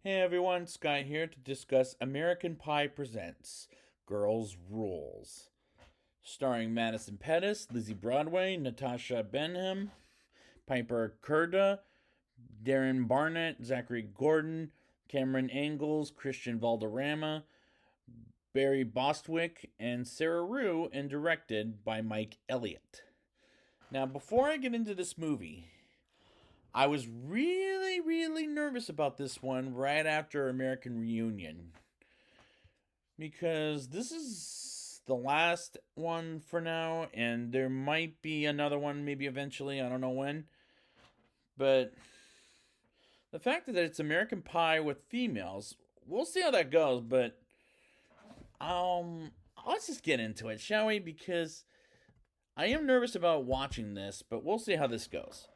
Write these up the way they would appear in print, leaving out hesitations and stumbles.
Hey everyone, Scott here to discuss American Pie Presents Girls Rules. Starring Madison Pettis, Lizzie Broadway, Natasha Benham, Piper Curda, Darren Barnett, Zachary Gordon, Cameron Ingalls, Christian Valderrama, Barry Bostwick, and Sarah Rue, and directed by Mike Elliott. Now, before I get into this movie, I was really nervous about this one right after American Reunion because this is the last one for now, and there might be another one maybe eventually. I don't know when. But the fact that it's American Pie with females, we'll see how that goes. But let's just get into it, shall we? Because I am nervous about watching this, but we'll see how this goes.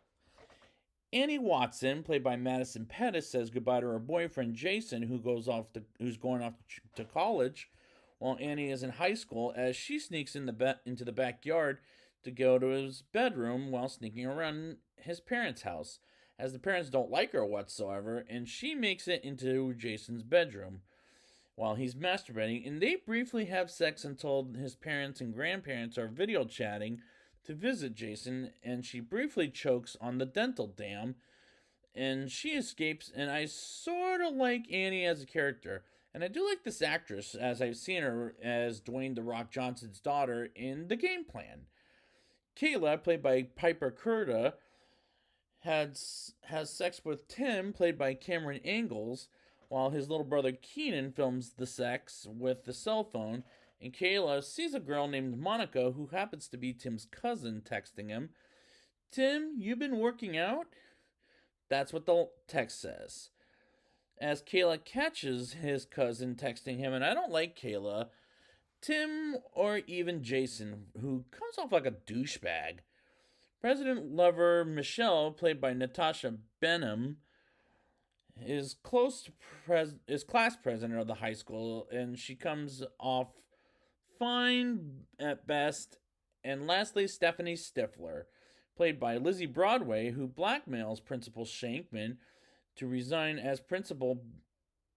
Annie Watson, played by Madison Pettis, says goodbye to her boyfriend Jason, who's going off to college, while Annie is in high school. As she sneaks into the backyard to go to his bedroom while sneaking around his parents' house, as the parents don't like her whatsoever, and she makes it into Jason's bedroom while he's masturbating, and they briefly have sex until his parents and grandparents are video chatting to visit Jason, and she briefly chokes on the dental dam, and she escapes. And I sort of like Annie as a character, and I do like this actress, as I've seen her as Dwayne "The Rock" Johnson's daughter in The Game Plan. Kayla, played by Piper Curda, has sex with Tim, played by Cameron Ingalls, while his little brother Keenan films the sex with the cell phone, and Kayla sees a girl named Monica, who happens to be Tim's cousin, texting him. "Tim, you been working out?" That's what the text says. As Kayla catches his cousin texting him, and I don't like Kayla, Tim, or even Jason, who comes off like a douchebag. President lover Michelle, played by Natasha Benham, is is class president of the high school, and she comes off fine at best. And lastly, Stephanie Stifler, played by Lizzie Broadway, who blackmails Principal Shankman to resign as principal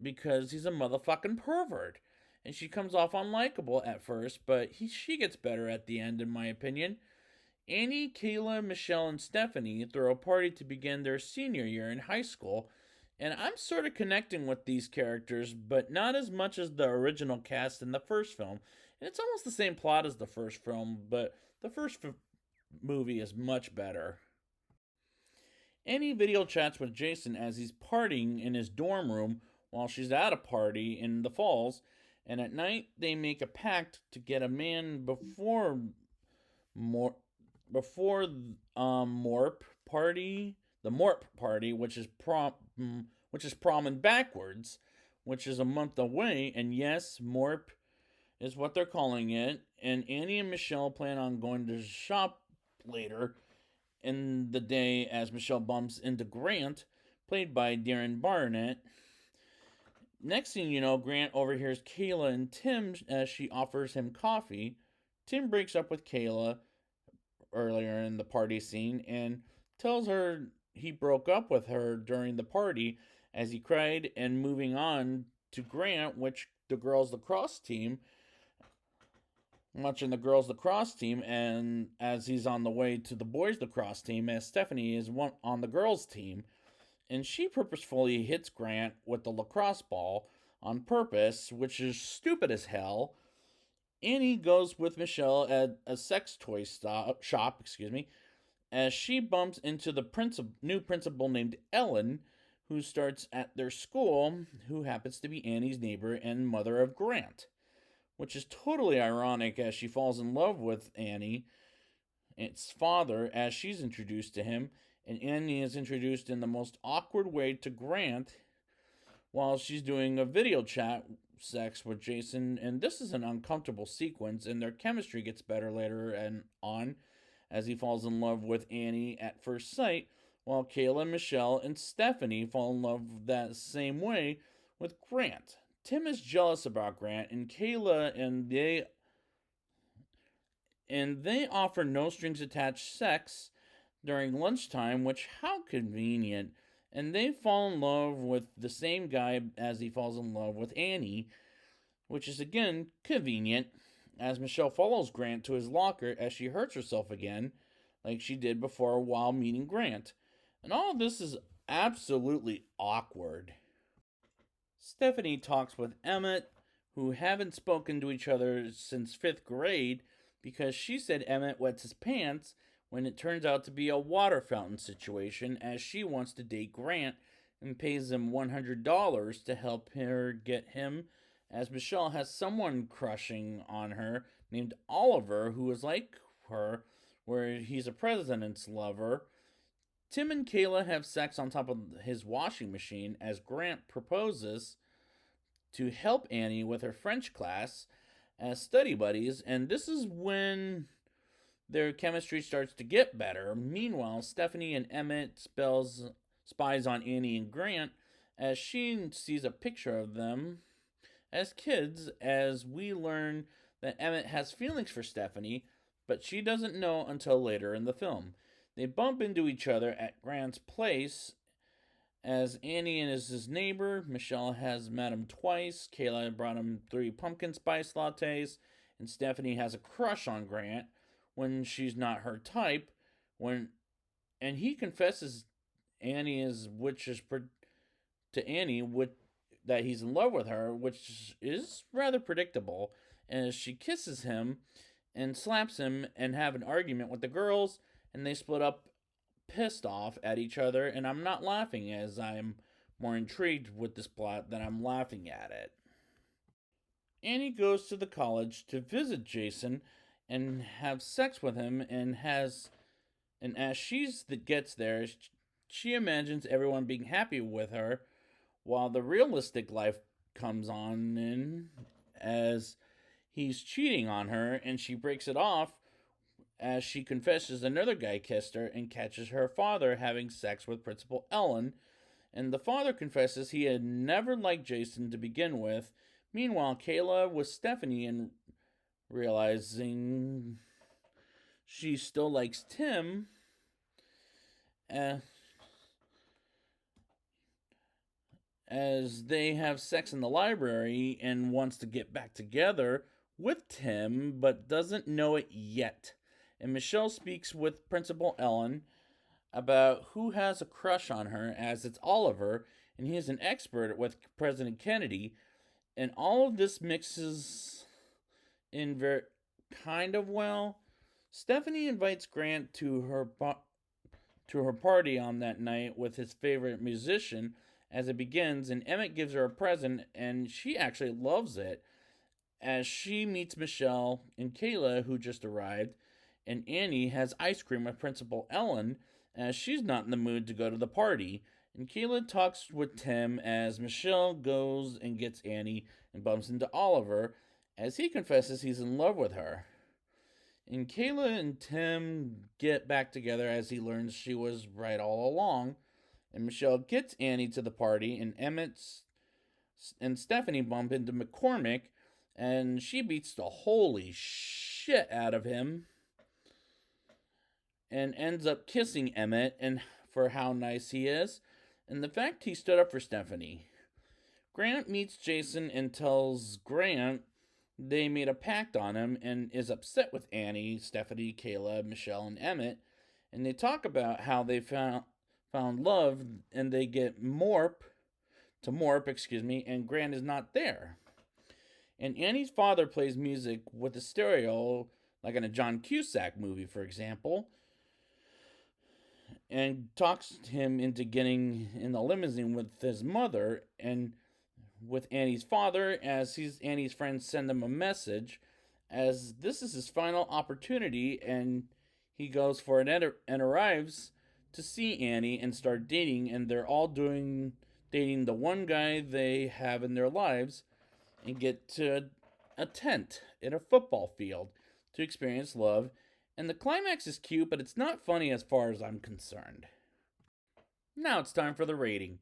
because he's a motherfucking pervert. And she comes off unlikable at first, but she gets better at the end, in my opinion. Annie, Kayla, Michelle, and Stephanie throw a party to begin their senior year in high school, and I'm sort of connecting with these characters, but not as much as the original cast in the first film. And it's almost the same plot as the first film, but the movie is much better. Annie video chats with Jason as he's partying in his dorm room while she's at a party in the falls, and at night they make a pact to get a man before Morp party, the Morp party, which is prom and backwards, which is a month away. And yes, Morp is what they're calling it. And Annie and Michelle plan on going to shop later in the day as Michelle bumps into Grant, played by Darren Barnett. Next thing you know, Grant overhears Kayla and Tim as she offers him coffee. Tim breaks up with Kayla earlier in the party scene and tells her he broke up with her during the party, as he cried, and moving on to Grant, the girls lacrosse team, watching the girls lacrosse team, and as he's on the way to the boys lacrosse team, as Stephanie is on the girls team, and she purposefully hits Grant with the lacrosse ball on purpose, which is stupid as hell. Annie goes with Michelle at a sex toy shop, as she bumps into the new principal named Ellen, who starts at their school, who happens to be Annie's neighbor and mother of Grant, which is totally ironic as she falls in love with Annie, its father, as she's introduced to him, and Annie is introduced in the most awkward way to Grant while she's doing a video chat sex with Jason. And this is an uncomfortable sequence, and their chemistry gets better later and on as he falls in love with Annie at first sight, while Kayla, Michelle, and Stephanie fall in love that same way with Grant. Tim is jealous about Grant and Kayla, and they offer no strings attached sex during lunchtime, which, how convenient, and they fall in love with the same guy as he falls in love with Annie, which is again convenient, as Michelle follows Grant to his locker as she hurts herself again, like she did before while meeting Grant. And all of this is absolutely awkward. Stephanie talks with Emmett, who haven't spoken to each other since fifth grade, because she said Emmett wets his pants when it turns out to be a water fountain situation, as she wants to date Grant and pays him $100 to help her get him, as Michelle has someone crushing on her named Oliver, who is like her, where he's a president's lover. Tim and Kayla have sex on top of his washing machine as Grant proposes to help Annie with her French class as study buddies, and this is when their chemistry starts to get better. Meanwhile, Stephanie and Emmett spies on Annie and Grant as she sees a picture of them as kids, as we learn that Emmett has feelings for Stephanie, but she doesn't know until later in the film. They bump into each other at Grant's place as Annie is his neighbor. Michelle has met him twice. Kayla brought him 3 pumpkin spice lattes, and Stephanie has a crush on Grant when she's not her type. And he confesses Annie is to Annie that he's in love with her, which is rather predictable. As she kisses him and slaps him and have an argument with the girls, and they split up pissed off at each other, and I'm not laughing, as I'm more intrigued with this plot than I'm laughing at it. Annie goes to the college to visit Jason and have sex with him, and as gets there, she imagines everyone being happy with her, while the realistic life comes on in as he's cheating on her, and she breaks it off as she confesses another guy kissed her and catches her father having sex with Principal Ellen, and the father confesses he had never liked Jason to begin with. Meanwhile, Kayla with Stephanie and realizing she still likes Tim, uh, as they have sex in the library, and wants to get back together with Tim but doesn't know it yet. And Michelle speaks with Principal Ellen about who has a crush on her, as it's Oliver, and he is an expert with President Kennedy. And all of this mixes in very kind of well. Stephanie invites Grant to her party on that night with his favorite musician as it begins, and Emmett gives her a present, and she actually loves it as she meets Michelle and Kayla, who just arrived, and Annie has ice cream with Principal Ellen as she's not in the mood to go to the party. And Kayla talks with Tim as Michelle goes and gets Annie and bumps into Oliver as he confesses he's in love with her. And Kayla and Tim get back together as he learns she was right all along. And Michelle gets Annie to the party, and Emmett and Stephanie bump into McCormick, and she beats the holy shit out of him and ends up kissing Emmett and for how nice he is, and the fact he stood up for Stephanie. Grant meets Jason and tells Grant they made a pact on him and is upset with Annie, Stephanie, Kayla, Michelle, and Emmett, and they talk about how they found love, and they get Morp, and Grant is not there. And Annie's father plays music with a stereo, like in a John Cusack movie, for example, and talks him into getting in the limousine with his mother and with Annie's father, as Annie's friends send him a message, as this is his final opportunity, and he goes for it and arrives to see Annie and start dating, and they're all dating the one guy they have in their lives, and get to a tent in a football field to experience love. And the climax is cute, but it's not funny as far as I'm concerned. Now it's time for the rating.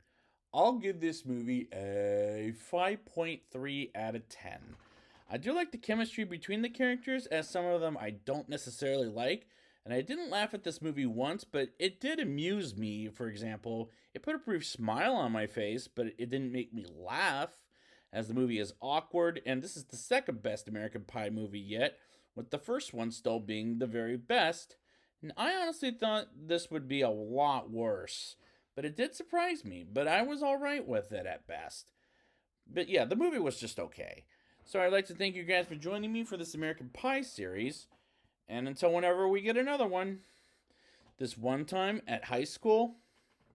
I'll give this movie a 5.3 out of 10. I do like the chemistry between the characters, as some of them I don't necessarily like, And I didn't laugh at this movie once, but it did amuse me. For example, it put a brief smile on my face, but it didn't make me laugh, as the movie is awkward, and this is the second best American Pie movie yet, with the first one still being the very best. And I honestly thought this would be a lot worse, but it did surprise me, but I was alright with it at best. But yeah, the movie was just okay. So I'd like to thank you guys for joining me for this American Pie series. And until whenever we get another one, this one time at high school,